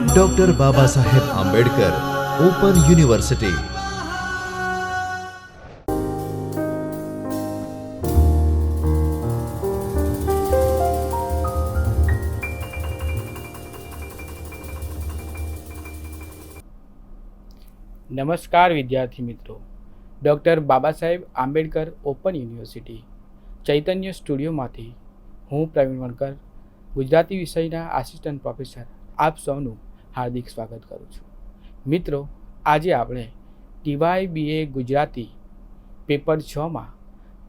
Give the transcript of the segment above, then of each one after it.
Doctor Baba Saheb Ambedkar open university. નમસ્કાર વિદ્યાર્થી મિત્રો, doctor Baba Saheb Ambedkar open university ચૈતન્ય સ્ટુડિયોમાંથી હું પ્રવીણ વણકર ગુજરાતી વિષયના આસિસ્ટન્ટ પ્રોફેસર આપ સૌનું હાર્દિક સ્વાગત કરું છું। મિત્રો, આજે આપણે TYBA ગુજરાતી પેપર 6માં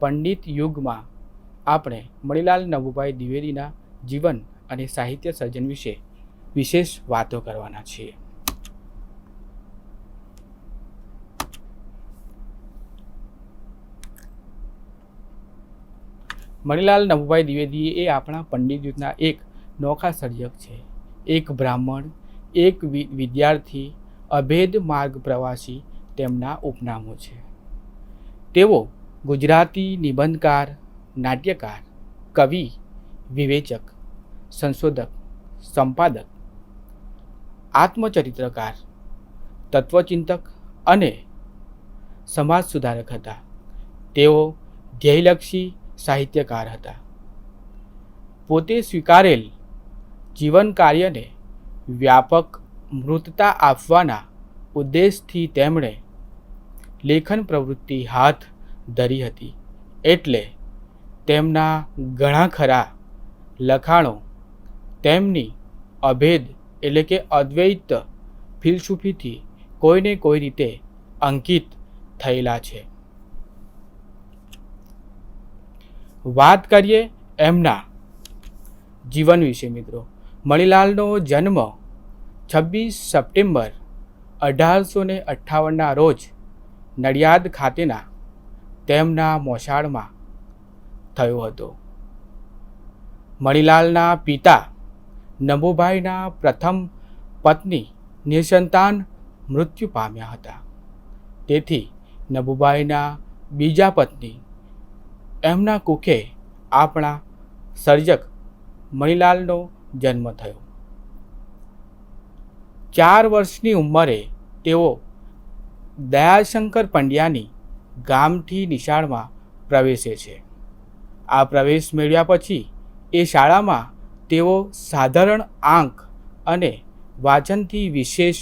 પંડિત યુગમાં આપણે મણિલાલ નભુભાઈ દ્વિવેદીના જીવન અને સાહિત્ય સર્જન વિશે વિશેષ વાતો કરવાના છીએ। મણિલાલ નભુભાઈ દ્વિવેદી એ આપણા પંડિત યુગના એક નોખા સર્જક છે। એક બ્રાહ્મણ, એક વિદ્યાર્થી, અભેદ માર્ગ પ્રવાસી તેમના ઉપનામો છે। તેઓ ગુજરાતી નિબંધકાર, નાટ્યકાર, કવિ, વિવેચક, સંશોધક, સંપાદક, આત્મચરિત્રકાર, તત્વચિંતક અને સમાજ સુધારક હતા। તેઓ ધ્યેયલક્ષી સાહિત્યકાર હતા। પોતે સ્વીકારેલ જીવન કાર્યને વ્યાપક મૂર્તતા આપવાના ઉદ્દેશથી તેમણે લેખન પ્રવૃત્તિ હાથ ધરી હતી। એટલે તેમના ઘણા ખરા લખાણો તેમની અભેદ એટલે કે અદ્વૈત ફિલસૂફીથી કોઈને કોઈ રીતે અંકિત થયેલા છે। વાત કરીએ એમના જીવન વિશે મિત્રો। મણિલાલનો જન્મ 26 સપ્ટેમ્બર 1858ના રોજ નડિયાદ ખાતેના તેમના મોસાળમાં થયો હતો। મણિલાલના પિતા નભુભાઈના પ્રથમ પત્ની નિસંતાન મૃત્યુ પામ્યા હતા। તેથી નભુભાઈના બીજા પત્ની એમના કુખે આપણા સર્જક મણિલાલનો જન્મ થયો। 4 વર્ષની ઉંમરે તેઓ દયાશંકર પંડ્યાની ગામઠી નિશાળમાં પ્રવેશે છે। આ પ્રવેશ મેળવ્યા પછી એ શાળામાં તેઓ સાધારણ આંક અને વાંચનથી વિશેષ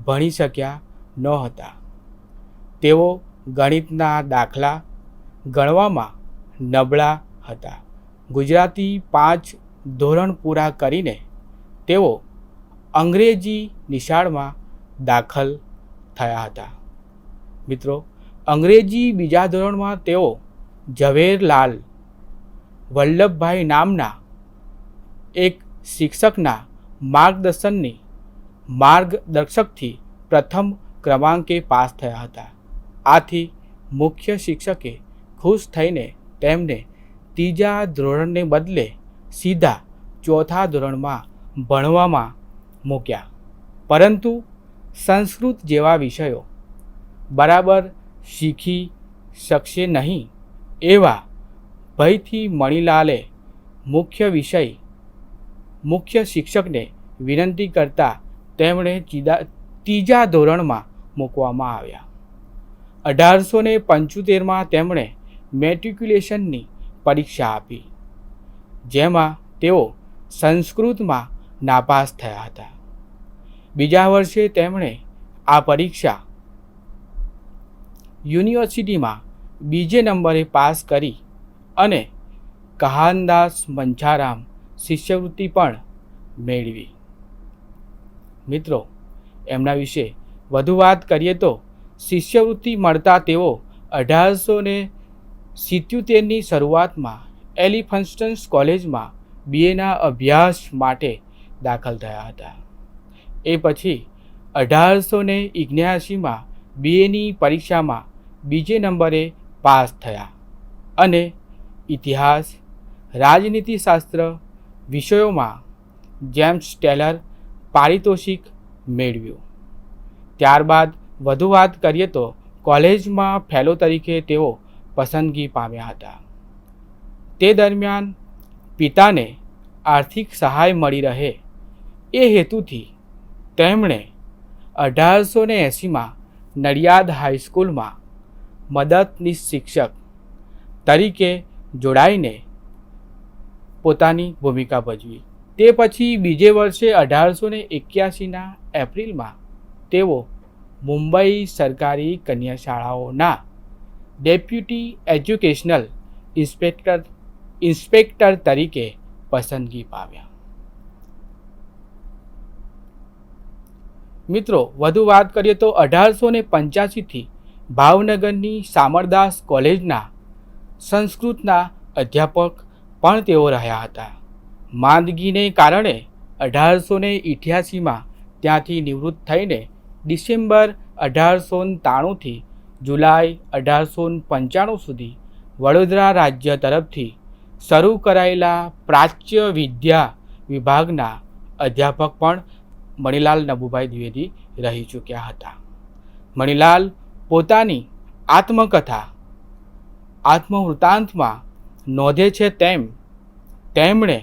ભણી શક્યા ન હતા। તેઓ ગણિતના દાખલા ગણવામાં નબળા હતા। ગુજરાતી 5 ધોરણ પૂરા કરીને તેઓ અંગ્રેજી નિશાળમાં દાખલ થયા હતા। મિત્રો, અંગ્રેજી બીજા ધોરણમાં તેઓ ઝવેરલાલ વલ્લભભાઈ નામના એક શિક્ષકના માર્ગદર્શકથી પ્રથમ ક્રમાંકે પાસ થયા હતા। આથી મુખ્ય શિક્ષકે ખુશ થઈને તેમને 3જા ધોરણને બદલે સીધા 4થા ધોરણમાં ભણવામાં મૂક્યા। પરંતુ સંસ્કૃત જેવા વિષયો બરાબર શીખી શકશે નહીં એવા ભયથી મણિલાલે મુખ્ય શિક્ષકને વિનંતી કરતાં તેમણે 3જા ધોરણમાં મૂકવામાં આવ્યા। 1875માં તેમણે મેટ્રિક્યુલેશનની પરીક્ષા આપી, જેમાં તેઓ સંસ્કૃતમાં નાપાસ થયા હતા। બીજા વર્ષે તેમણે આ પરીક્ષા યુનિવર્સિટીમાં બીજે નંબરે પાસ કરી અને કહાનદાસ મંછારામ શિષ્યવૃત્તિ પણ મેળવી। મિત્રો, એમના વિશે વધુ વાત કરીએ તો શિષ્યવૃત્તિ મળતા તેઓ 1877ની શરૂઆતમાં એલિફન્સ્ટન કોલેજમાં BAના અભ્યાસ માટે દાખલ થયા હતા। એ પછી 1879માં BAની પરીક્ષામાં બીજે નંબરે પાસ થયા અને ઇતિહાસ, રાજનીતિશાસ્ત્ર વિષયોમાં જેમ્સ ટેલર પારિતોષિક મેળવ્યું। ત્યારબાદ વધુ વાત કરીએ તો કોલેજમાં ફેલો તરીકે તેઓ પસંદગી પામ્યા હતા। તે દરમિયાન પિતાને આર્થિક સહાય મળી રહે એ હેતુથી તેમણે 1880માં નડિયાદ હાઈસ્કૂલમાં મદદનીશ શિક્ષક તરીકે જોડાઈને પોતાની ભૂમિકા ભજવી. તે પછી બીજે વર્ષે 1881ના એપ્રિલમાં તેઓ મુંબઈ સરકારી કન્યા શાળાઓના ડેપ્યુટી એજ્યુકેશનલ ઇન્સ્પેક્ટર તરીકે પસંદગી પામ્યા. મિત્રો, વધુ વાત કરીએ તો 1885થી ભાવનગરની સામરદાસ કોલેજના સંસ્કૃતના અધ્યાપક પણ તેઓ રહ્યા હતા. માંદગીને કારણે 1888માં ત્યાંથી નિવૃત્ત થઈને ડિસેમ્બર 1893થી જુલાઈ 1895 સુધી વડોદરા રાજ્ય તરફથી શરૂ કરાયેલા પ્રાચ્ય વિદ્યા વિભાગના અધ્યાપક પણ મણિલાલ નભુભાઈ દ્વિવેદી રહી ચૂક્યા હતા. મણિલાલ પોતાની આત્મકથા આત્મવૃત્તાંતમાં નોંધે છે તેમ તેમણે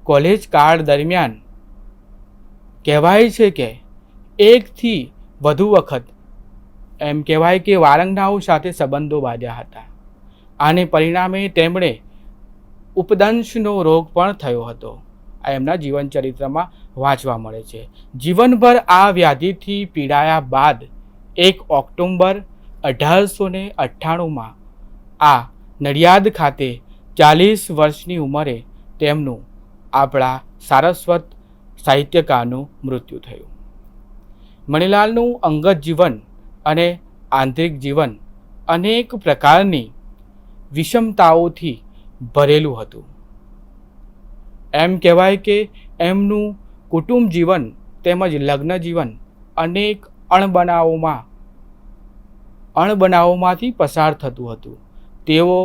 કોલેજ કાળ દરમિયાન કહેવાય છે કે એકથી વધુ વખત એમ કહેવાય કે વારંગનાઓ સાથે સંબંધો બાંધ્યા હતા. આને પરિણામે તેમણે ઉપદંશનો રોગ પણ થયો હતો. આ એમના જીવન ચરિત્રમાં વાંચવા મળે છે. જીવનભર આ વ્યાધિથી પીડાયા બાદ 1 ઓક્ટોબર 1898માં આ નડિયાદ ખાતે 40 વર્ષની ઉંમરે તેમનું આપણા સારસ્વત સાહિત્યકારનું મૃત્યુ થયું. મણિલાલનું અંગત જીવન અને આંતરિક જીવન અનેક પ્રકારની વિષમતાઓથી ભરેલું હતું. એમ કહેવાય કે એમનું કુટુંબ જીવન તેમજ લગ્ન જીવન અનેક અણબનાવોમાંથી પસાર થતું હતું. તેઓ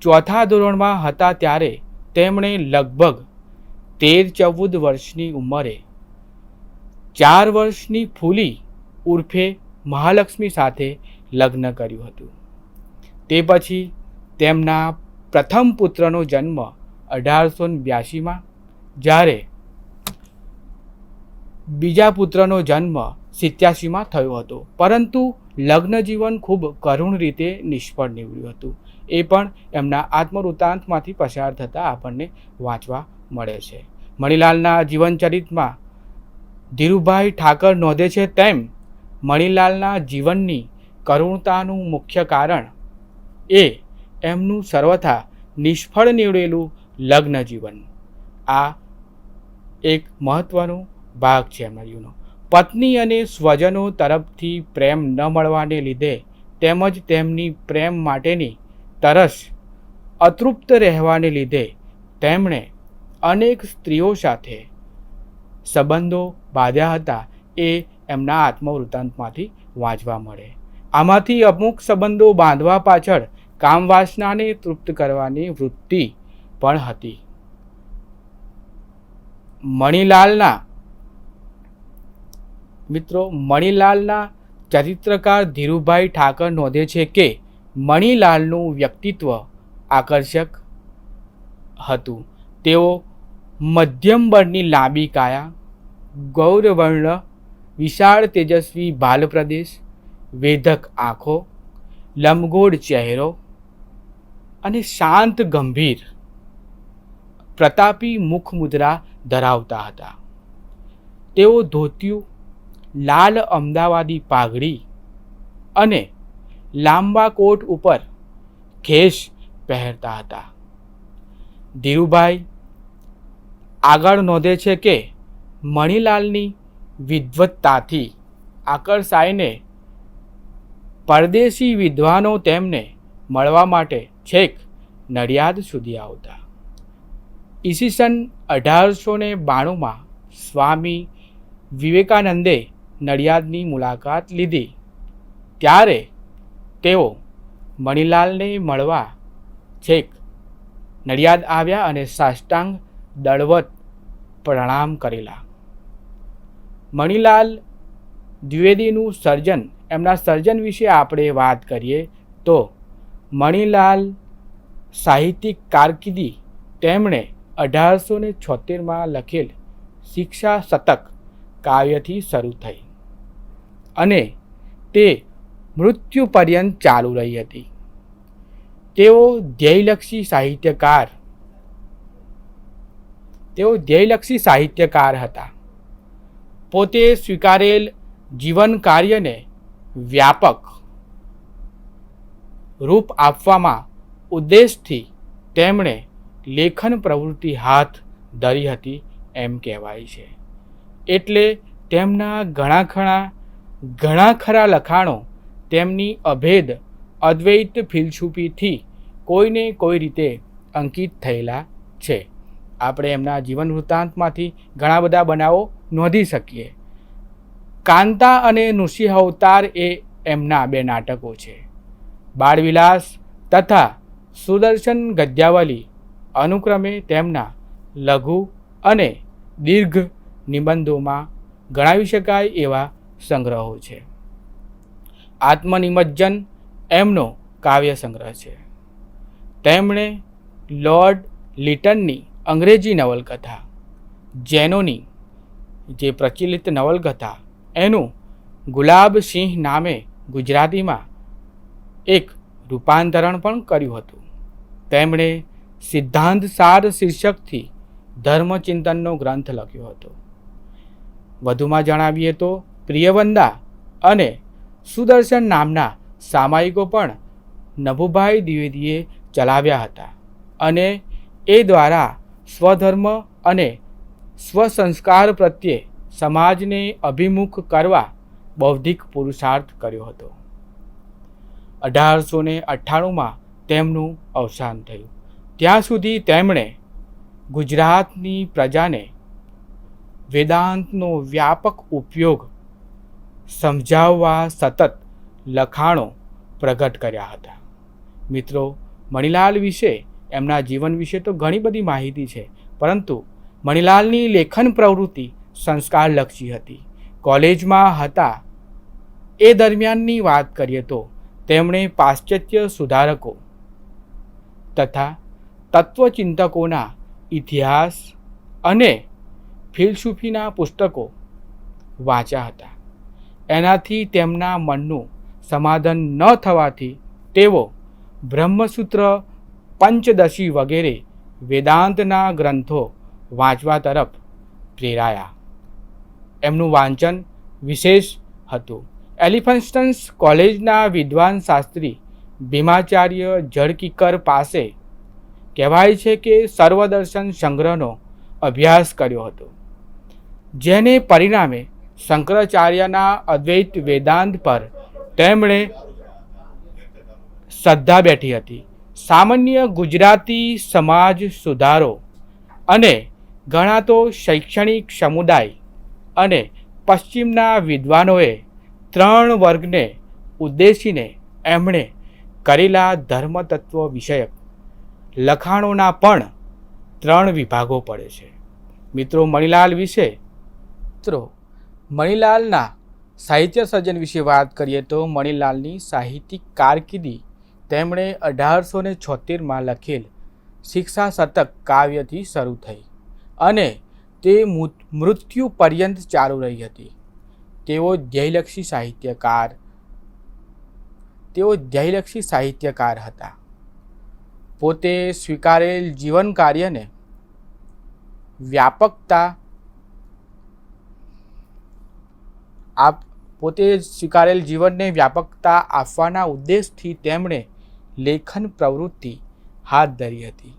4થા ધોરણમાં હતા ત્યારે તેમણે લગભગ 13-14 વર્ષની ઉંમરે 4 વર્ષની ફૂલી ઉર્ફે મહાલક્ષ્મી સાથે લગ્ન કર્યું હતું. તે પછી તેમના પ્રથમ પુત્રનો જન્મ 1882માં, જ્યારે બીજા પુત્રનો જન્મ 87માં થયો હતો. પરંતુ લગ્ન જીવન ખૂબ કરુણ રીતે નિષ્ફળ નીવડ્યું હતું. એ પણ એમના આત્મવૃત્તાંતમાંથી પસાર થતાં આપણને વાંચવા મળે છે. મણિલાલના જીવનચરિત્રમાં ધીરુભાઈ ઠાકર નોંધે છે તેમ મણિલાલના જીવનની કરુણતાનું મુખ્ય કારણ એ એમનું સર્વથા નિષ્ફળ નીવડેલું લગ્ન જીવન. આ એક મહત્વનો ભાગ છે એમના જીવનનો. પત્ની અને સ્વજનો તરફથી પ્રેમ ન મળવાને લીધે તેમજ તેમની પ્રેમ માટેની તરસ અતૃપ્ત રહેવાને લીધે તેમણે અનેક સ્ત્રીઓ સાથે સંબંધો બાંધ્યા હતા. એ એમના આત્મવૃત્તાંતમાંથી વાંચવા મળે. આમાંથી અમુક સંબંધો બાંધવા પાછળ કામવાસનાને તૃપ્ત કરવાની વૃત્તિ પણ હતી. મણિલાલના ચરિત્રકાર ધીરુભાઈ ઠાકર નોંધે છે કે મણિલાલનું વ્યક્તિત્વ આકર્ષક હતું. તેઓ મધ્યમ બળની લાંબી કાયા, ગૌરવર્ણ, વિશાળ તેજસ્વી બાલ પ્રદેશ, વેધક આંખો, લંબગોળ ચહેરો અને શાંત ગંભીર પ્રતાપી મુખ મુદ્રા ધરાવતા હતા. તેઓ ધોતિયું, લાલ અમદાવાદી પાઘડી અને લાંબા કોટ ઉપર ખેસ પહેરતા હતા. ધીરુભાઈ આગળ નોંધે છે કે મણિલાલની વિદ્વત્તાથી આકર્ષાઈને પરદેશી વિદ્વાનો તેમને મળવા માટે છેક નડિયાદ સુધી આવતા. ઈસવીસન 1892માં સ્વામી વિવેકાનંદે નડિયાદની મુલાકાત લીધી ત્યારે તેઓ મણિલાલને મળવા છેક નડિયાદ આવ્યા અને સાષ્ટાંગ દળવત પ્રણામ કરેલા. મણિલાલ દ્વિવેદીનું સર્જન, એમના સર્જન વિશે આપણે વાત કરીએ તો મણિલાલ સાહિત્યિક કારકિર્દી તેમણે 1876માં લખેલ શિક્ષા શતક કાવ્યથી શરૂ થઈ અને તે મૃત્યુ પર્યંત ચાલુ રહી હતી. તેઓ ધ્યેયલક્ષી સાહિત્યકાર હતા. પોતે સ્વીકારેલ જીવન કાર્યને વ્યાપક રૂપ આપવામાં ઉદ્દેશથી તેમણે લેખન પ્રવૃત્તિ હાથ ધરી હતી એમ કહેવાય છે. એટલે તેમના ઘણા ખરા લખાણો તેમની અભેદ અદ્વૈત ફિલસૂફીથી કોઈને કોઈ રીતે અંકિત થયેલા છે. આપણે એમના જીવન વૃત્તાંતમાંથી ઘણા બધા બનાવો નોંધી શકીએ. કાંતા અને નૃસિંહાવતાર એ એમના 2 નાટકો છે. બાળવિલાસ તથા સુદર્શન ગદ્યાવલી અનુક્રમે તેમના લઘુ અને દીર્ઘ નિબંધોમાં ગણાવી શકાય એવા સંગ્રહો છે. આત્મનિમજ્જન એમનો કાવ્ય સંગ્રહ છે. તેમણે લોર્ડ લિટનની અંગ્રેજી નવલકથા જેનોની, જે પ્રચલિત નવલકથા, એનું ગુલાબસિંહ નામે ગુજરાતીમાં એક રૂપાંતરણ પણ કર્યું હતું. તેમણે સિદ્ધાંત સાર શીર્ષકથી ધર્મચિંતનનો ગ્રંથ લખ્યો હતો. વધુમાં જણાવીએ તો પ્રિયવંદા અને સુદર્શન નામના સામાયિકો પણ નભુભાઈ દ્વિવેદીએ ચલાવ્યા હતા અને એ દ્વારા સ્વધર્મ અને સ્વસંસ્કાર પ્રત્યે સમાજને અભિમુખ કરવા બૌદ્ધિક પુરુષાર્થ કર્યો હતો. 1898માં તેમનું અવસાન થયું. ત્યાં સુધી તેમણે ગુજરાતની પ્રજાને વેદાંતનો વ્યાપક ઉપયોગ સમજાવવા સતત લખાણો પ્રગટ કર્યા હતા. મિત્રો, મણિલાલ વિશે, એમના જીવન વિશે તો ઘણી બધી માહિતી છે, પરંતુ મણિલાલની લેખન પ્રવૃત્તિ સંસ્કારલક્ષી હતી. કોલેજમાં હતા એ દરમિયાનની વાત કરીએ તો તેમણે પાશ્ચાત્ય સુધારકો તથા તત્વચિંતકોના ઇતિહાસ અને ફિલસૂફીના પુસ્તકો વાંચ્યા હતા. એનાથી તેમના મનનું સમાધાન ન થવાથી તેઓ બ્રહ્મસૂત્ર, પંચદશી વગેરે વેદાંતના ગ્રંથો વાંચવા તરફ પ્રેરાયા. એમનું વાંચન વિશેષ હતું. એલિફન્સ્ટન્સ કોલેજના વિદ્વાન શાસ્ત્રી ભીમાચાર્ય ઝડકીકર પાસે કહેવાય છે કે સર્વદર્શન સંગ્રહનો અભ્યાસ કર્યો હતો, જેને પરિણામે શંકરાચાર્યના અદ્વૈત વેદાંત પર તેમણે શ્રદ્ધા બેઠી હતી. સામાન્ય ગુજરાતી સમાજ સુધારો અને ગણાતો શૈક્ષણિક સમુદાય અને પશ્ચિમના વિદ્વાનોએ 3 વર્ગને ઉદ્દેશીને એમણે કરેલા ધર્મતત્વ વિષયક લખાણોના પણ 3 વિભાગો પડે છે. મિત્રો, મણિલાલ વિશે મણિલાલના સાહિત્ય સર્જન વિશે વાત કરીએ તો મણિલાલની સાહિત્યિક કારકિર્દી તેમણે 1876માં લખેલ શિક્ષા શતક કાવ્યથી શરૂ થઈ અને તે મૃત્યુ પર્યંત ચાલુ રહી હતી. તેઓ ધ્યેયલક્ષી સાહિત્યકાર હતા. પોતે સ્વીકારેલ જીવન કાર્યને વ્યાપકતા આપવાના ઉદ્દેશથી તેમણે લેખન પ્રવૃત્તિ હાથ ધરી હતી.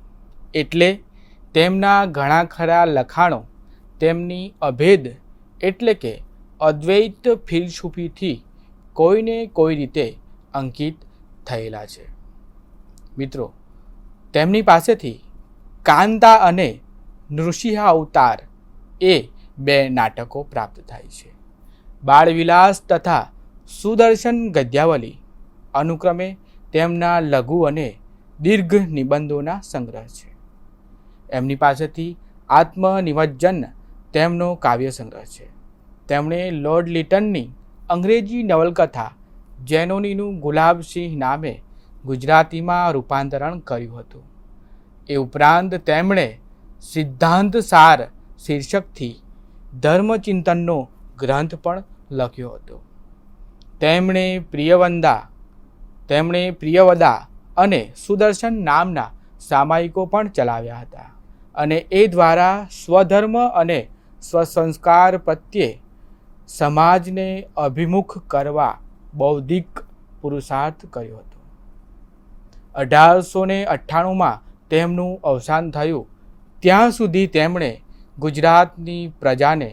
એટલે તેમના ઘણા ખરા લખાણો તેમની અભેદ એટલે કે અદ્વૈત ફિલસૂફીથી કોઈને કોઈ રીતે અંકિત થયેલા છે. મિત્રો, તેમની પાસેથી કાંતા અને નૃસિંહાવતાર એ 2 નાટકો પ્રાપ્ત થાય છે. બાળવિલાસ તથા સુદર્શન ગદ્યાવલી અનુક્રમે તેમના લઘુ અને દીર્ઘ નિબંધોના સંગ્રહ છે. એમની પાસેથી આત્મનિમજ્જન તેમનો કાવ્ય સંગ્રહ છે. તેમણે લોર્ડ લિટનની અંગ્રેજી નવલકથા જેનોનીનું ગુલાબસિંહ નામે ગુજરાતીમાં રૂપાંતરણ કર્યું હતું. એ ઉપરાંત તેમણે સિદ્ધાંત સાર શીર્ષકથી ધર્મચિંતનનો ગ્રંથ પણ લખ્યો હતો. તેમણે પ્રિયવદા અને સુદર્શન નામના સામાયિકો પણ ચલાવ્યા હતા અને એ દ્વારા સ્વધર્મ અને સ્વસંસ્કાર પ્રત્યે સમાજને અભિમુખ કરવા બૌદ્ધિક પુરુષાર્થ કર્યો હતો. 1898માં તેમનું અવસાન થયું ત્યાં સુધી તેમણે ગુજરાતની પ્રજાને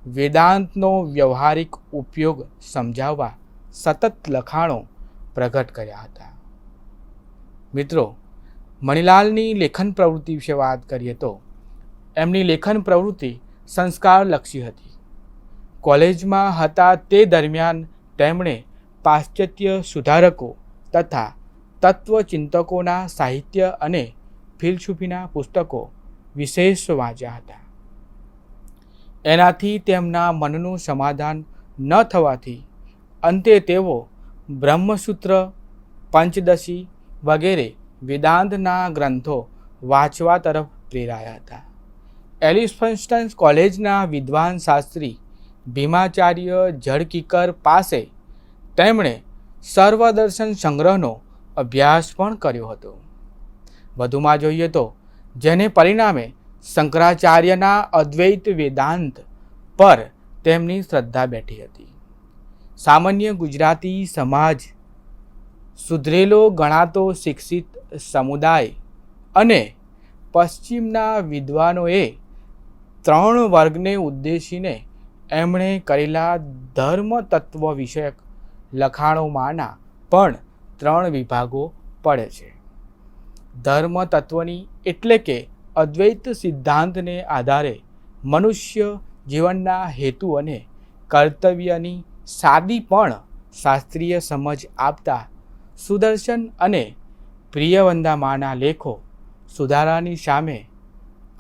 વેદાંતનો વ્યવહારિક ઉપયોગ સમજાવવા સતત લખાણો પ્રગટ કર્યા હતા. મિત્રો, મણિલાલની લેખન પ્રવૃત્તિ વિશે વાત કરીએ તો એમની લેખન પ્રવૃત્તિ સંસ્કારલક્ષી હતી. કોલેજમાં હતા તે દરમિયાન તેમણે પાશ્ચાત્ય સુધારકો તથા તત્વચિંતકોના સાહિત્ય અને ફિલસૂફીના પુસ્તકો વિશેષ વાંચ્યા હતા. એનાથી તેમના મનનું સમાધાન ન થવાથી અંતે તેઓ બ્રહ્મસૂત્ર, પંચદશી વગેરે વેદાંતના ગ્રંથો વાંચવા તરફ પ્રેરાયા હતા. એલિફન્સ્ટન કોલેજના વિદ્વાન શાસ્ત્રી ભીમાચાર્ય ઝડકીકર પાસે તેમણે સર્વદર્શન સંગ્રહનો અભ્યાસ પણ કર્યો હતો. વધુમાં જોઈએ તો જેને પરિણામે શંકરાચાર્યના અદ્વૈત વેદાંત પર તેમની શ્રદ્ધા બેઠી હતી. સામાન્ય ગુજરાતી સમાજ સુધરેલો ગણાતો શિક્ષિત સમુદાય અને પશ્ચિમના વિદ્વાનોએ 3 વર્ગને ઉદ્દેશીને એમણે કરેલા ધર્મ તત્વ વિષયક લખાણોમાંના પણ 3 વિભાગો પડે છે. ધર્મ તત્વની એટલે કે અદ્વૈત સિદ્ધાંતને આધારે મનુષ્ય જીવનના હેતુ અને કર્તવ્યની સાદી પણ શાસ્ત્રીય સમજ આપતા સુદર્શન અને પ્રિયવંદામાના લેખો સુધારાની સામે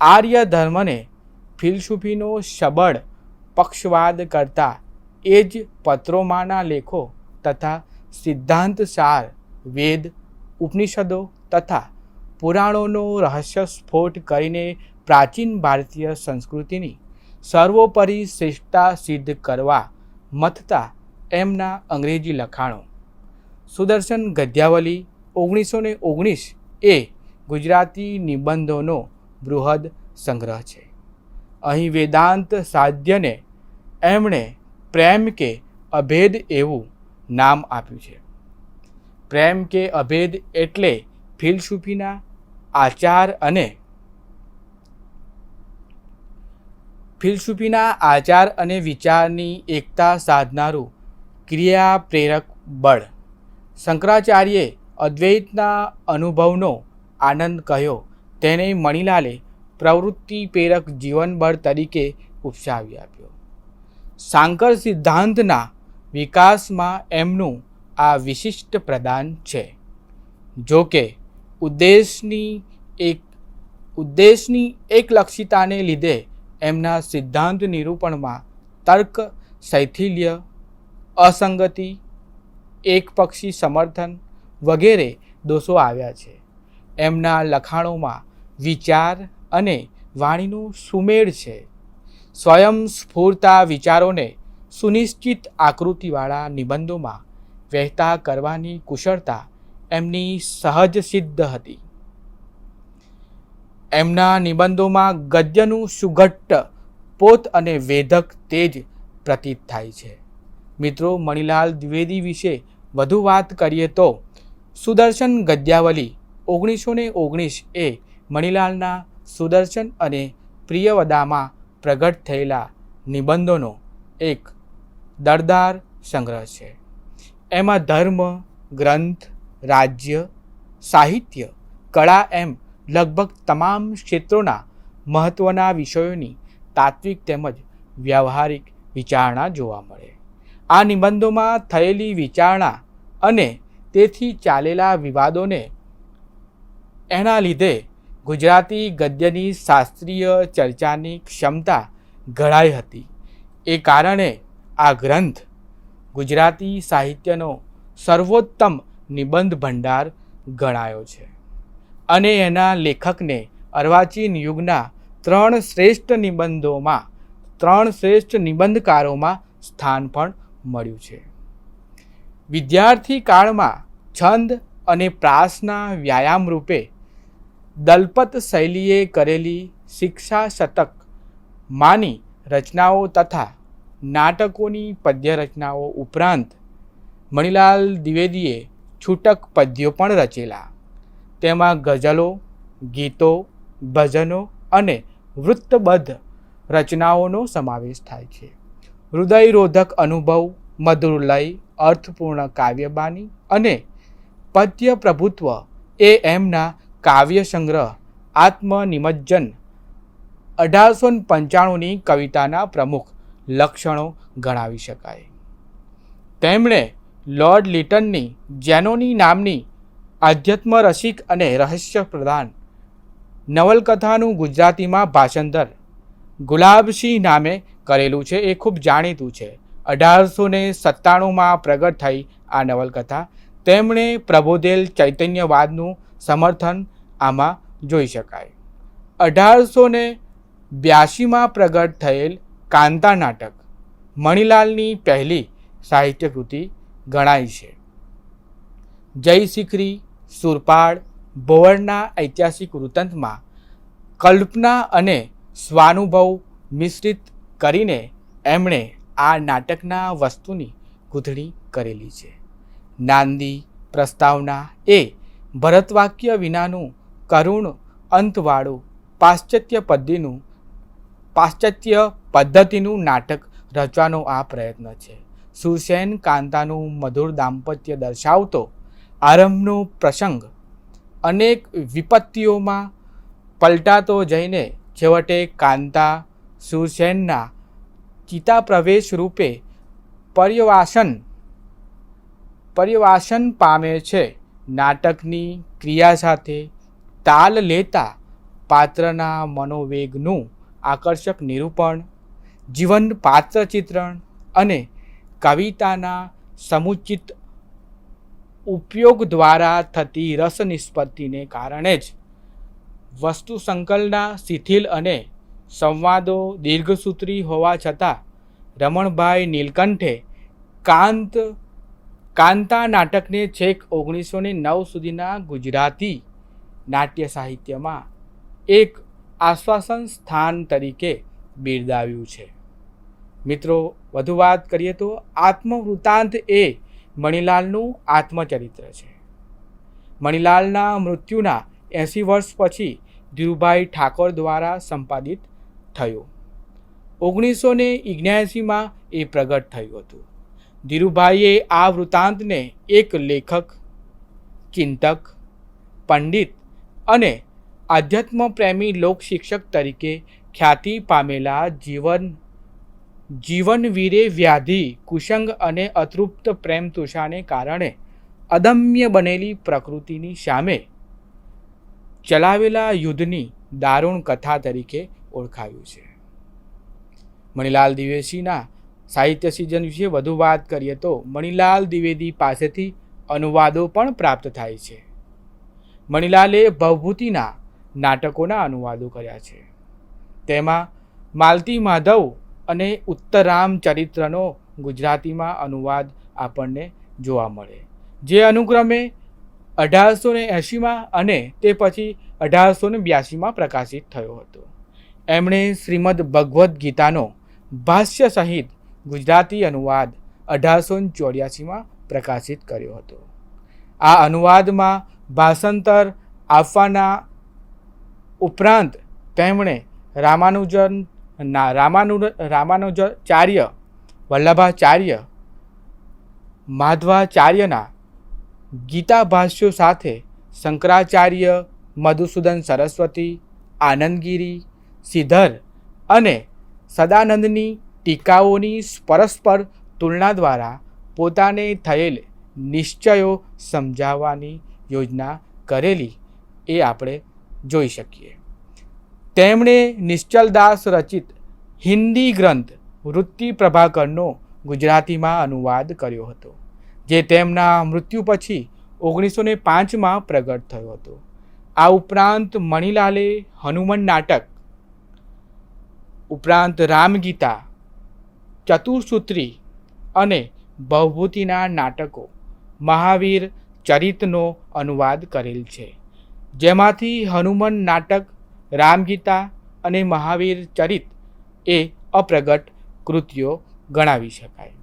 આર્ય ધર્મને ફિલસૂફીનો સબળ પક્ષવાદ કરતા એ જ પત્રોમાંના લેખો તથા સિદ્ધાંત સાર, વેદ, ઉપનિષદો તથા પુરાણોનો રહસ્ય સ્ફોટ કરીને પ્રાચીન ભારતીય સંસ્કૃતિની સર્વોપરી શ્રેષ્ઠતા સિદ્ધ કરવા મથતા એમના અંગ્રેજી લખાણો. સુદર્શન ગદ્યાવલી 1919 એ ગુજરાતી નિબંધોનો બૃહદ સંગ્રહ છે. અહીં વેદાંત સાધ્યને એમણે પ્રેમ કે અભેદ એવું નામ આપ્યું છે. પ્રેમ કે અભેદ એટલે ફિલસૂફીના આચાર અને વિચારની એકતા સાધનારું ક્રિયા પ્રેરક બળ. શંકરાચાર્યે અદ્વૈતના અનુભવનો આનંદ કહ્યો તેને મણિલાલે પ્રવૃત્તિ પ્રેરક જીવનબળ તરીકે ઉપસાવી આપ્યો. સાંકર સિદ્ધાંતના વિકાસમાં એમનું આ વિશિષ્ટ પ્રદાન છે. જો કે ઉદ્દેશની એકલક્ષિતાને લીધે એમના સિદ્ધાંત નિરૂપણમાં તર્ક શૈથિલ્ય, અસંગતિ, એકપક્ષી સમર્થન વગેરે દોષો આવ્યા છે. એમના લખાણોમાં વિચાર અને વાણીનો સુમેળ છે. સ્વયંસ્ફૂર્તા વિચારોને સુનિશ્ચિત આકૃતિવાળા નિબંધોમાં વહેતા કરવાની કુશળતા એમની સહજ સિદ્ધ હતી. એમના નિબંધોમાં ગદ્યનું સુઘટ્ટ પોત અને વેધક તેજ પ્રતીત થાય છે. મિત્રો, મણિલાલ દ્વિવેદી વિશે વધુ વાત કરીએ તો સુદર્શન ગદ્યાવલી 1919 એ મણિલાલના સુદર્શન અને પ્રિયવદામાં પ્રગટ થયેલા નિબંધોનો એક દરદાર સંગ્રહ છે. એમાં ધર્મ, ગ્રંથ, રાજ્ય, સાહિત્ય, કળા એમ લગભગ તમામ ક્ષેત્રોના મહત્ત્વના વિષયોની તાત્વિક તેમજ વ્યવહારિક વિચારણા જોવા મળે. આ નિબંધોમાં થયેલી વિચારણા અને તેથી ચાલેલા વિવાદોને એના લીધે ગુજરાતી ગદ્યની શાસ્ત્રીય ચર્ચાની ક્ષમતા ઘડાઈ હતી. એ કારણે આ ગ્રંથ ગુજરાતી સાહિત્યનો સર્વોત્તમ નિબંધ ભંડાર ગણાયો છે અને એના લેખકને અર્વાચીન યુગના 3 શ્રેષ્ઠ નિબંધોમાં 3 શ્રેષ્ઠ નિબંધકારોમાં સ્થાન પણ મળ્યું છે. વિદ્યાર્થી કાળમાં છંદ અને પ્રાસના વ્યાયામ રૂપે દલપત શૈલીએ કરેલી શિક્ષા શતક માની રચનાઓ તથા નાટકોની પદ્ય રચનાઓ ઉપરાંત મણિલાલ દ્વિવેદીએ છૂટક પદ્યો પણ રચેલા. તેમાં ગઝલો, ગીતો, ભજનો અને વૃત્તબદ્ધ રચનાઓનો સમાવેશ થાય છે. હૃદયરોધક અનુભવ, મધુર લય, અર્થપૂર્ણ કાવ્યબાની અને પદ્ય પ્રભુત્વ એ એમના કાવ્ય સંગ્રહ આત્મનિમજ્જન 1895ની કવિતાના પ્રમુખ લક્ષણો ગણાવી શકાય. તેમણે લોર્ડ લિટનની જેનોની નામની આધ્યાત્મ રસિક અને રહસ્ય પ્રધાન નવલકથાનું ગુજરાતીમાં ભાષાંતર ગુલાબસિંહ નામે કરેલું છે. એ ખૂબ જાણીતું છે. 1897માં પ્રગટ થઈ આ નવલકથા. તેમણે પ્રબોધેલ ચૈતન્યવાદનું સમર્થન આમાં જોઈ શકાય. 1882માં પ્રગટ થયેલ કાંતા નાટક મણિલાલની પહેલી સાહિત્ય કૃતિ ગણાય છે. જયશિખરી, સુરપાળ, ભોવરના ઐતિહાસિક વૃત્તાંતમાં કલ્પના અને સ્વાનુભવ મિશ્રિત કરીને એમણે આ નાટકના વસ્તુની ગૂંથણી કરેલી છે. નાંદી પ્રસ્તાવના એ ભરતવાક્ય વિનાનું કરુણ અંતવાળું પાશ્ચાત્ય પદ્ધતિનું નાટક રચવાનો આ પ્રયત્ન છે. સુરસેન કાંતાનું મધુર દાંપત્ય દર્શાવતો આરંભનો પ્રસંગ અનેક વિપત્તિઓમાં પલટાતો જઈને છેવટે કાંતા સુરસેનના ચિતા પ્રવેશ રૂપે પર્યવાસન પામે છે. નાટકની ક્રિયા સાથે તાલ લેતા પાત્રના મનોવેગનું આકર્ષક નિરૂપણ, જીવંત પાત્ર ચિત્રણ અને કવિતાના સમુચિત ઉપયોગ દ્વારા થતી રસ નિષ્પત્તિને કારણે જ વસ્તુ સંકલના શિથિલ અને સંવાદો દીર્ઘસૂત્રી હોવા છતાં રમણભાઈ નીલકંઠે કાંતા નાટકને છેક 1909 સુધીના ગુજરાતી નાટ્ય સાહિત્યમાં એક આશ્વાસન સ્થાન તરીકે બિરદાવ્યું છે. મિત્રો, વધુ વાત કરીએ તો આત્મવૃત્તાંત એ મણિલાલનું આત્મચરિત્ર છે. મણિલાલના મૃત્યુના 80 વર્ષ પછી ધીરુભાઈ ઠાકોર દ્વારા સંપાદિત થયું. 1979માં એ પ્રગટ થયું હતું. ધીરુભાઈએ આ વૃત્તાંતને એક લેખક, ચિંતક, પંડિત અને આધ્યાત્મ પ્રેમી લોકશિક્ષક તરીકે ખ્યાતિ પામેલા જીવનવીરે વ્યાધિ, કુસંગ અને અતૃપ્ત પ્રેમ તૃષાને કારણે અદમ્ય બનેલી પ્રકૃતિની સામે ચલાવેલા યુદ્ધની દારૂણ કથા તરીકે ઓળખાયું છે. મણિલાલ દ્વિવેદીના સાહિત્ય સર્જન વિશે વધુ વાત કરીએ તો મણિલાલ દ્વિવેદી પાસેથી અનુવાદો પણ પ્રાપ્ત થાય છે. મણિલાલે ભવભૂતિના નાટકોના અનુવાદો કર્યા છે. તેમાં માલતી માધવ અને ઉત્તરામ ચરિત્રનો ગુજરાતીમાં અનુવાદ આપણને જોવા મળે, જે અનુક્રમે 1880માં અને તે પછી 1882માં પ્રકાશિત થયો હતો. એમણે શ્રીમદ ભગવદ્ ગીતાનો ભાષ્ય સહિત ગુજરાતી અનુવાદ 1884માં પ્રકાશિત કર્યો હતો. આ અનુવાદમાં ભાષાંતર આપવાના ઉપરાંત તેમણે રામાનુજાચાર્ય, વલ્લભાચાર્ય, માધવાચાર્યના ગીતા ભાષ્યો સાથે શંકરાચાર્ય, મધુસૂદન સરસ્વતી, આનંદગીરી, શ્રીધર અને સદાનંદની ટીકાઓની પરસ્પર તુલના દ્વારા પોતાને થયેલ નિશ્ચયો સમજાવવાની યોજના કરેલી એ આપણે જોઈ શકીએ. તેમણે નિશ્ચલદાસ રચિત હિન્દી ગ્રંથ વૃત્તિ પ્રભાકરનો ગુજરાતીમાં અનુવાદ કર્યો હતો, જે તેમના મૃત્યુ પછી 1905માં પ્રગટ થયો હતો. આ ઉપરાંત મણિલાલે હનુમાન નાટક ઉપરાંત રામગીતા, ચતુર્સૂત્રી અને ભવભૂતિના નાટકો, મહાવીર ચરિતનો અનુવાદ કરેલ છે, જેમાંથી હનુમાન નાટક, રામગીતા અને મહાવીર ચરિત એ અપ્રગટ કૃતિઓ ગણાવી શકાય.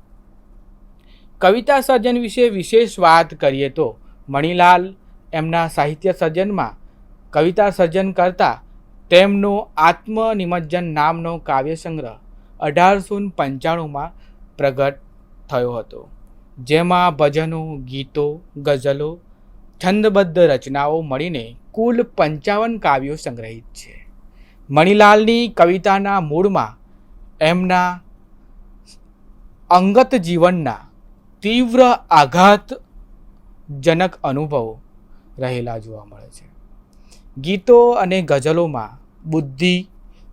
કવિતા સર્જન વિશે વિશેષ વાત કરીએ તો મણિલાલ એમના સાહિત્ય સર્જનમાં કવિતા સર્જન કરતા તેમનો આત્મનિમજ્જન નામનો કાવ્ય સંગ્રહ 1895માં પ્રગટ થયો હતો, જેમાં ભજનો, ગીતો, ગઝલો, છંદબદ્ધ રચનાઓ મળીને કુલ 55 કાવ્યો સંગ્રહિત છે. મણિલાલની કવિતાના મૂળમાં એમના અંગત જીવનના તીવ્ર આઘાતજનક અનુભવો રહેલા જોવા મળે છે. ગીતો અને ગઝલોમાં બુદ્ધિ,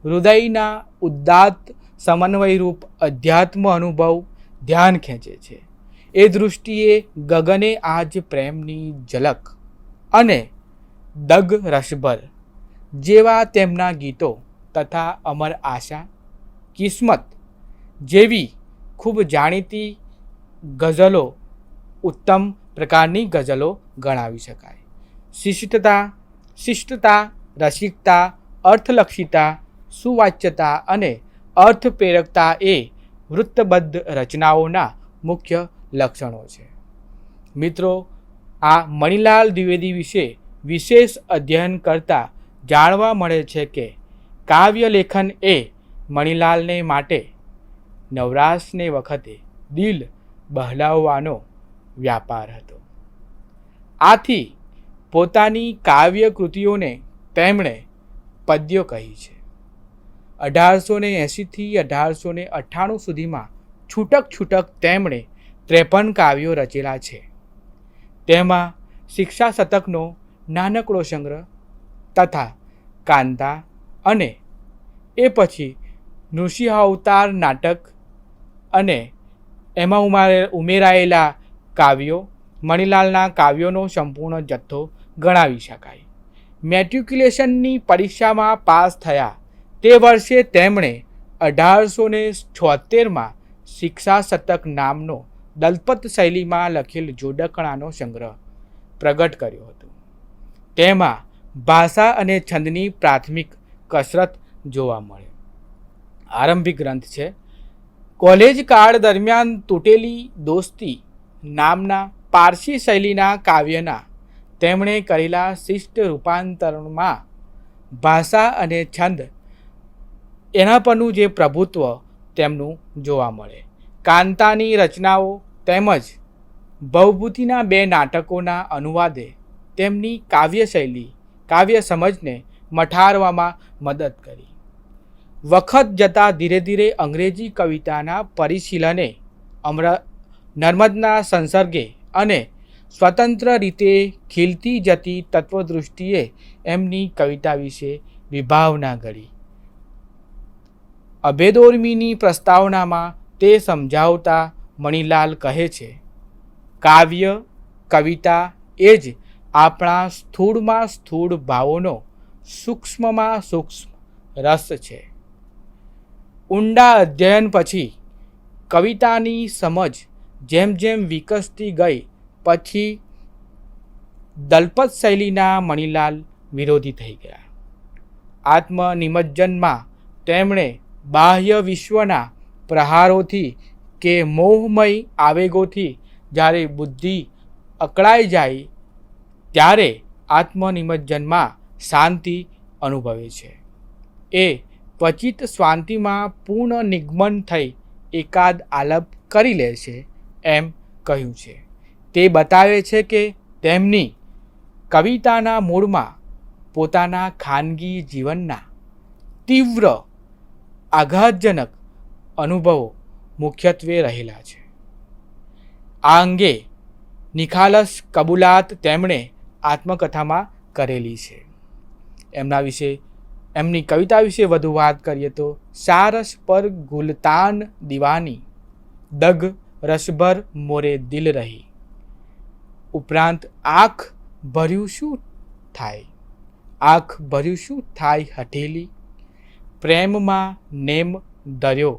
હૃદયના ઉદાત્ત સમન્વયરૂપ અધ્યાત્મ અનુભવ ધ્યાન ખેંચે છે. એ દૃષ્ટિએ ગગને આજ પ્રેમની ઝલક અને દગ રસભર જેવા તેમના ગીતો તથા અમર આશા, કિસ્મત જેવી ખૂબ જાણીતી ગઝલો ઉત્તમ પ્રકારની ગઝલો ગણાવી શકાય. શિષ્ટતા, રસિકતા, અર્થલક્ષિતા, સુવાચ્યતા અને અર્થપ્રેરકતા એ વૃત્તબદ્ધ રચનાઓના મુખ્ય લક્ષણો છે. મિત્રો, આ મણિલાલ દ્વિવેદી વિશે વિશેષ અધ્યયન કરતાં જાણવા મળે છે કે કાવ્ય લેખન એ મણિલાલને માટે નવરાશને વખતે દિલ બહલાવવાનો વ્યાપાર હતો. આથી પોતાની કાવ્ય કૃતિઓને તેમણે પદ્યો કહી છે. 1880થી 1898 સુધીમાં છૂટક તેમણે 53 કાવ્યો રચેલા છે. તેમાં શિક્ષા શતકનો નાનકડો સંગ્રહ તથા કાંતા અને એ પછી નૃસિંહાવતાર નાટક અને એમાં ઉમેરાયેલા કાવ્યો મણિલાલના કાવ્યોનો સંપૂર્ણ જથ્થો ગણાવી શકાય. મેટ્રિક્યુલેશનની પરીક્ષામાં પાસ થયા તે વર્ષે તેમણે 1876માં શિક્ષા શતક નામનો દલપત શૈલીમાં લખેલ જોડકણાનો સંગ્રહ પ્રગટ કર્યો હતો. તેમાં ભાષા અને છંદની પ્રાથમિક કસરત જોવા મળે. આરંભિક ગ્રંથ છે. કોલેજ કાળ દરમિયાન તૂટેલી દોસ્તી નામના પારસી શૈલીના કાવ્યના તેમણે કરેલા શિષ્ટ રૂપાંતરણમાં ભાષા અને છંદ એના પરનું જે પ્રભુત્વ તેમનું જોવા મળે. કાંતાની રચનાઓ તેમજ ભવભૂતિના 2 નાટકોના અનુવાદે તેમની કાવ્ય સમજને મઠારવામાં મદદ કરી. વખત જતાં ધીરે ધીરે અંગ્રેજી કવિતાના પરિશીલને, નર્મદના સંસર્ગે અને સ્વતંત્ર રીતે ખીલતી જતી તત્વદૃષ્ટિએ એમની કવિતા વિશે વિભાવના ઘડી. અભેદોર્મીની પ્રસ્તાવનામાં તે સમજાવતા મણિલાલ કહે છે, કાવ્ય કવિતા એ જ આપણા સ્થૂળમાં સ્થૂળ ભાવોનો સૂક્ષ્મમાં સૂક્ષ્મ રસ છે. ઊંડા અધ્યયન પછી કવિતાની સમજ જેમ જેમ વિકસતી ગઈ પછી દલપત શૈલીના મણિલાલ વિરોધી થઈ ગયા. આત્મનિમજ્જનમાં તેમણે બાહ્ય વિશ્વના પ્રહારોથી કે મોહમય આવેગોથી જ્યારે બુદ્ધિ અકળાઈ જાય ત્યારે આત્મનિમજ્જનમાં શાંતિ અનુભવે છે. એ ક્વચિત શાંતિમાં પૂર્ણ નિગમન થઈ એકાદ આલાપ કરી લે છે એમ કહ્યું છે. તે બતાવે છે કે તેમની કવિતાના મૂળમાં પોતાના ખાનગી જીવનના તીવ્ર આઘાતજનક અનુભવો મુખ્યત્વે રહેલા છે. આ અંગે નિખાલસ કબૂલાત તેમણે આત્મકથામાં કરેલી છે. એમની કવિતા વિશે વધુ વાત કરીએ તો સારસ પર ગુલતાન દીવાની, દગ રસભર મોરે દિલ રહી. ઉપરાંત આંખ ભર્યું શું થાય હઠેલી, પ્રેમમાં નેમ ધર્યો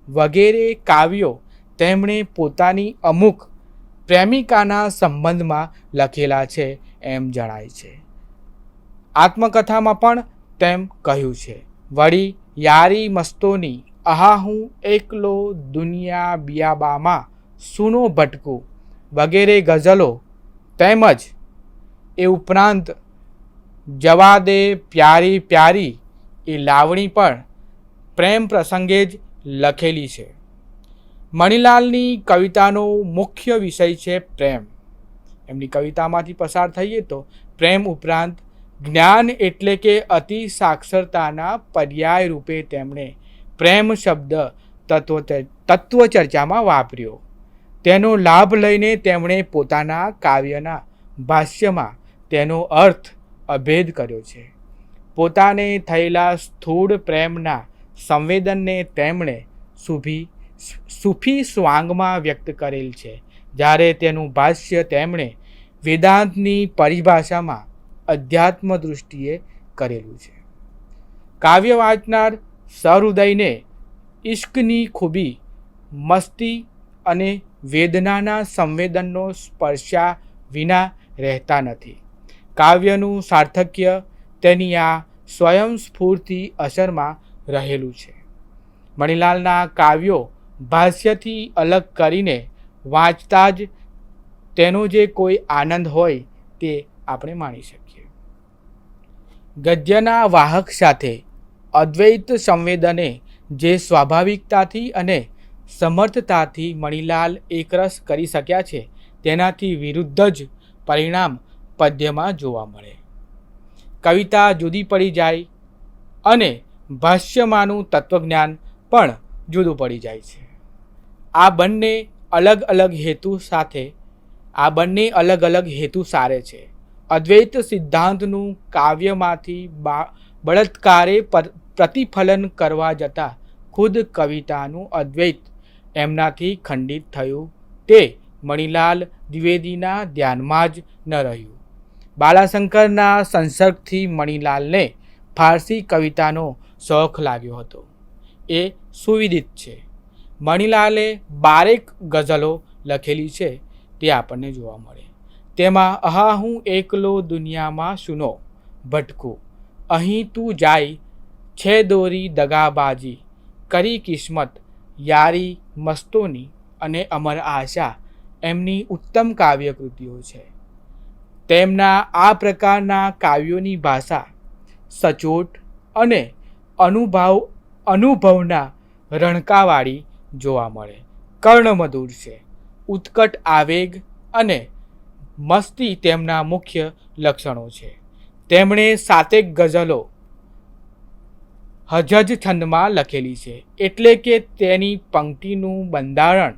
વગેરે કાવ્યો તેમણે પોતાની અમુક પ્રેમિકાના સંબંધમાં લખેલા છે એમ જણાય છે. આત્મકથામાં પણ તેમ કહ્યું છે. વળી યારી મસ્તોની આહા હું એકલો દુનિયા બિયાબામાં સૂનો ભટકું વગેરે ગઝલો તેમજ એ ઉપરાંત જવા દે પ્યારી પ્યારી એ લાવણી પણ પ્રેમ પ્રસંગે જ લખેલી છે. મણિલાલની કવિતાનો મુખ્ય વિષય છે પ્રેમ. એમની કવિતામાંથી પસાર થઈએ તો પ્રેમ ઉપરાંત જ્ઞાન એટલે કે અતિ સાક્ષરતાના પર્યાય રૂપે તેમણે પ્રેમ શબ્દ તત્વચર્ચામાં વાપર્યો. તેનો લાભ લઈને તેમણે પોતાના કાવ્યના ભાષ્યમાં તેનો અર્થ અભેદ કર્યો છે. પોતાને થયેલા સ્થૂળ પ્રેમના સંવેદનને તેમણે સૂફી સ્વાંગમાં વ્યક્ત કરેલ છે, જ્યારે તેનું ભાષ્ય તેમણે વેદાંતની પરિભાષામાં અધ્યાત્મ દૃષ્ટિએ કરેલું છે. કાવ્ય વાંચનાર સહૃદયને ઇશ્કની ખૂબી, મસ્તી અને વેદનાના સંવેદનનો સ્પર્શ્યા વિના રહેતા નથી. કાવ્યનું સાર્થક્ય તેની આ સ્વયંસ્ફૂર્તિ અસરમાં રહેલું છે. મણિલાલના કાવ્યો ભાષ્યથી અલગ કરીને વાંચતા જ તેનો જે કોઈ આનંદ હોય તે આપણે માણી શકીએ. ગદ્યના વાહક સાથે અદ્વૈત સંવેદને જે સ્વાભાવિકતાથી અને સમર્થતાથી મણિલાલ એકરસ કરી શક્યા છે, તેનાથી વિરુદ્ધ જ પરિણામ પદ્યમાં જોવા મળે. કવિતા જુદી પડી જાય અને ભાષ્યમાંનું તત્વજ્ઞાન પણ જુદું પડી જાય છે. આ બંને અલગ અલગ હેતુ સારે છે. અદ્વૈત સિદ્ધાંતનું કાવ્યમાંથી બળાત્કારે પ્રતિફલન કરવા જતાં ખુદ કવિતાનું અદ્વૈત એમનાથી ખંડિત થયું તે મણિલાલ દ્વિવેદીના ધ્યાનમાં જ ન રહ્યું. બાલાશંકરના સંસર્ગથી મણિલાલને ફારસી કવિતાનો શોખ લાગ્યો હતો એ સુવિદિત છે. મણિલાલે 12 ગઝલો લખેલી છે તે આપણને જોવા મળે. તેમાં આહા હું એકલો દુનિયામાં સૂનો ભટકું, અહીં તું જાય છે દોરી દગાબાજી, કરી કિસ્મત યારી મસ્તોની અને અમર આશા એમની ઉત્તમ કાવ્યકૃતિઓ છે. તેમના આ પ્રકારના કાવ્યોની ભાષા સચોટ અને અનુભવના રણકાવાળી જોવા મળે. કર્ણમધુર છે. ઉત્કટ આવેગ અને મસ્તી તેમના મુખ્ય લક્ષણો છે. તેમણે 7 ગઝલો હજજ છંદમાં લખેલી છે, એટલે કે તેની પંક્તિનું બંધારણ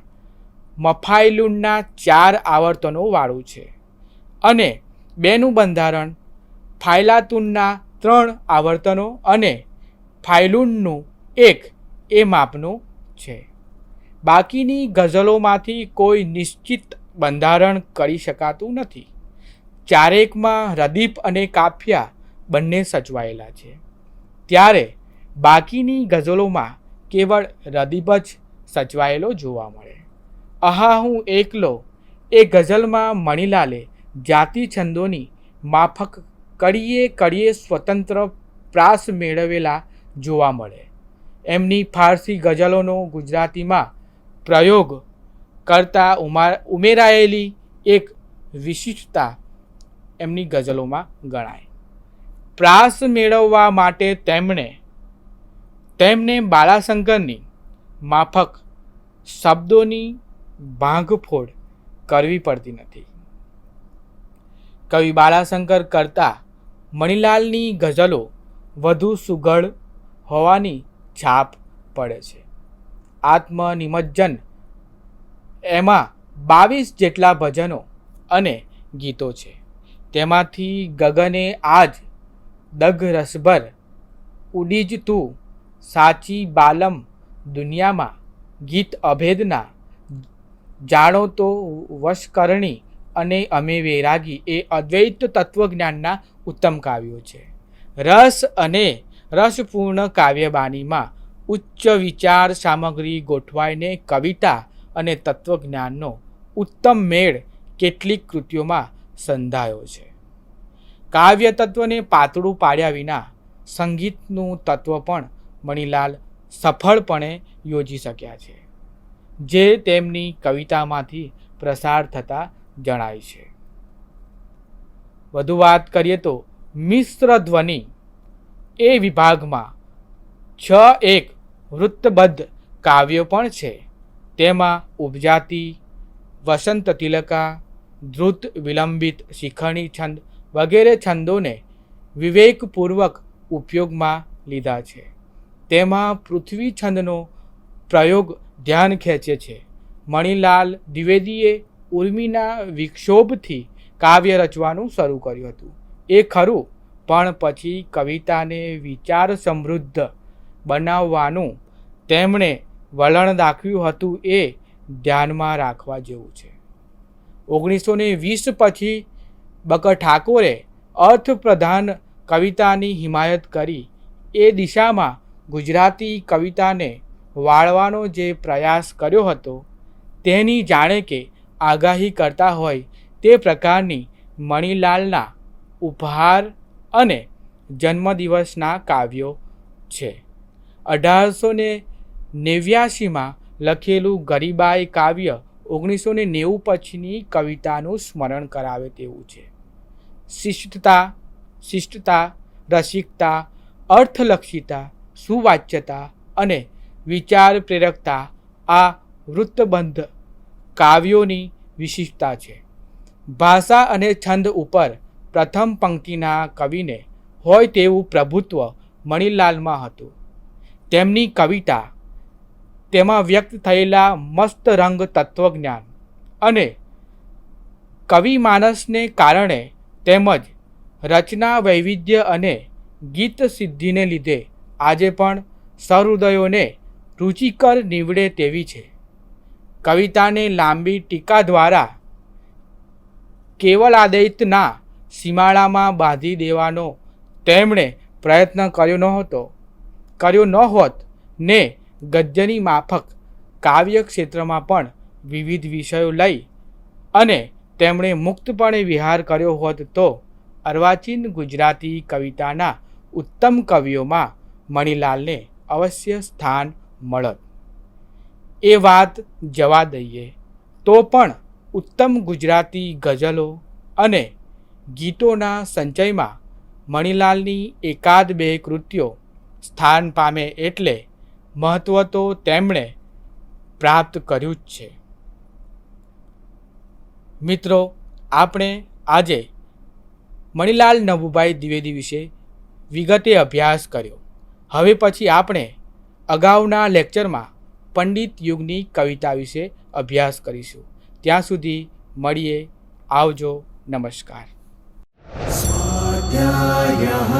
મફાઇલુનના 4 આવર્તનો વાળું છે અને 2નું બંધારણ ફાયલાતુનના 3 આવર્તનો અને ફાયલુનનું 1 એ માપનું છે. બાકીની ગઝલોમાંથી કોઈ નિશ્ચિત બંધારણ કરી શકાતું નથી. ચારેકમાં રદીફ અને કાફિયા બંને સચવાયેલા છે, ત્યારે બાકીની ગઝલોમાં કેવળ રદીફ જ સચવાયેલો જોવા મળે. આહા હું એકલો એ ગઝલમાં મણિલાલે જાતિ છંદોની માફક કડીએ સ્વતંત્ર પ્રાસ મેળવેલા જોવા મળે. એમની ફારસી ગઝલોનો ગુજરાતીમાં પ્રયોગ કરતા ઉમેરાયેલી એક વિશિષ્ટતા એમની ગઝલોમાં ગણાય. પ્રાસ મેળવવા માટે તેમને બાલાશંકરની માફક શબ્દોની ભાંગફોડ કરવી પડતી નથી. કવિ બાલાશંકર કરતાં મણિલાલની ગઝલો વધુ સુઘડ હોવાની છાપ પડે છે. આત્મનિમજ્જન એમાં 22 જેટલા ભજનો અને ગીતો છે. તેમાંથી ગગને આજ દગ રસભર, ઉડીજ તું, સાચી બાલમ દુનિયામાં, ગીત અભેદના, જાણો તો વશકરણી અને અમે વૈરાગી એ અદ્વૈત તત્વજ્ઞાનના ઉત્તમ કાવ્યો છે. રસ અને રસપૂર્ણ કાવ્યબાણીમાં ઉચ્ચ વિચાર સામગ્રી ગોઠવાઈને કવિતા અને તત્વજ્ઞાનનો ઉત્તમ મેળ કેટલીક કૃતિઓમાં સંધાયો છે. કાવ્ય તત્વને પાતળું પાડ્યા વિના સંગીતનું તત્વ પણ મણિલાલ સફળપણે યોજી શક્યા છે, જે તેમની કવિતામાંથી પ્રસાર થતા જણાય છે. વધુ વાત કરીએ તો મિશ્ર ધ્વનિ એ વિભાગમાં 6 વૃત્તબદ્ધ કાવ્યો પણ છે. તેમાં ઉપજાતિ, વસંત તિલકા, ધૃત વિલંબિત, શિખરણી છંદ વગેરે છંદોને વિવેકપૂર્વક ઉપયોગમાં લીધા છે. તેમાં પૃથ્વી છંદનો પ્રયોગ ધ્યાન ખેંચે છે. મણિલાલ દ્વિવેદીએ ઉર્મિના વિક્ષોભથી કાવ્ય રચવાનું શરૂ કર્યું હતું, એ ખરું, પણ પછી કવિતાને વિચાર સમૃદ્ધ બનાવવાનું તેમણે વલણ દાખવ્યું હતું, એ ધ્યાનમાં રાખવા જેવું છે. 1920 પછી બકર ઠાકોરે અર્થપ્રધાન કવિતાની હિમાયત કરી. એ દિશામાં ગુજરાતી કવિતાને વાળવાનો જે પ્રયાસ કર્યો હતો, તેની જાણે કે આગાહી કરતા હોય તે પ્રકારની મણિલાલના ઉપહાર અને જન્મદિવસના કાવ્યો છે. 1889માં લખેલું ગરીબાઈ કાવ્ય 1990 પછીની કવિતાનું સ્મરણ કરાવે તેવું છે. શિષ્ટતા, રસિકતા, અર્થલક્ષિતા, સુવાચ્યતા અને વિચાર પ્રેરકતા આ વૃત્તબદ્ધ કાવ્યોની વિશિષ્ટતા છે. ભાષા અને છંદ ઉપર પ્રથમ પંક્તિના કવિને હોય તેવું પ્રભુત્વ મણિલાલમાં હતું. તેમની કવિતા, તેમાં વ્યક્ત થયેલા મસ્ત રંગ, તત્વજ્ઞાન અને કવિમાનસને કારણે તેમજ રચના વૈવિધ્ય અને ગીત સિદ્ધિને લીધે આજે પણ સહૃદયોને રુચિકર નીવડે તેવી છે. કવિતાને લાંબી ટીકા દ્વારા કેવલાદૈતના સીમાડામાં બાંધી દેવાનો તેમણે પ્રયત્ન કર્યો ન હોત ને ગદ્યની માફક કાવ્ય ક્ષેત્રમાં પણ વિવિધ વિષયો લઈ અને તેમણે મુક્તપણે વિહાર કર્યો હોત તો અર્વાચીન ગુજરાતી કવિતાના ઉત્તમ કવિઓમાં મણિલાલને અવશ્ય સ્થાન મળત. એ વાત જવા દઈએ તો પણ ઉત્તમ ગુજરાતી ગઝલો અને ગીતોના સંચયમાં મણિલાલની એકાદ બે કૃતિઓ સ્થાન પામે એટલે મહત્ત્વ તો તેમણે પ્રાપ્ત કર્યું જ છે. મિત્રો, આપણે આજે મણિલાલ નભુભાઈ દ્વિવેદી વિશે વિગતે અભ્યાસ કર્યો. હવે પછી આપણે અગાઉના લેક્ચરમાં પંડિત યુગની કવિતા વિશે અભ્યાસ કરીશું. ત્યાં સુધી મળીએ. આવજો. નમસ્કાર. સ્વાધ્યાયઃ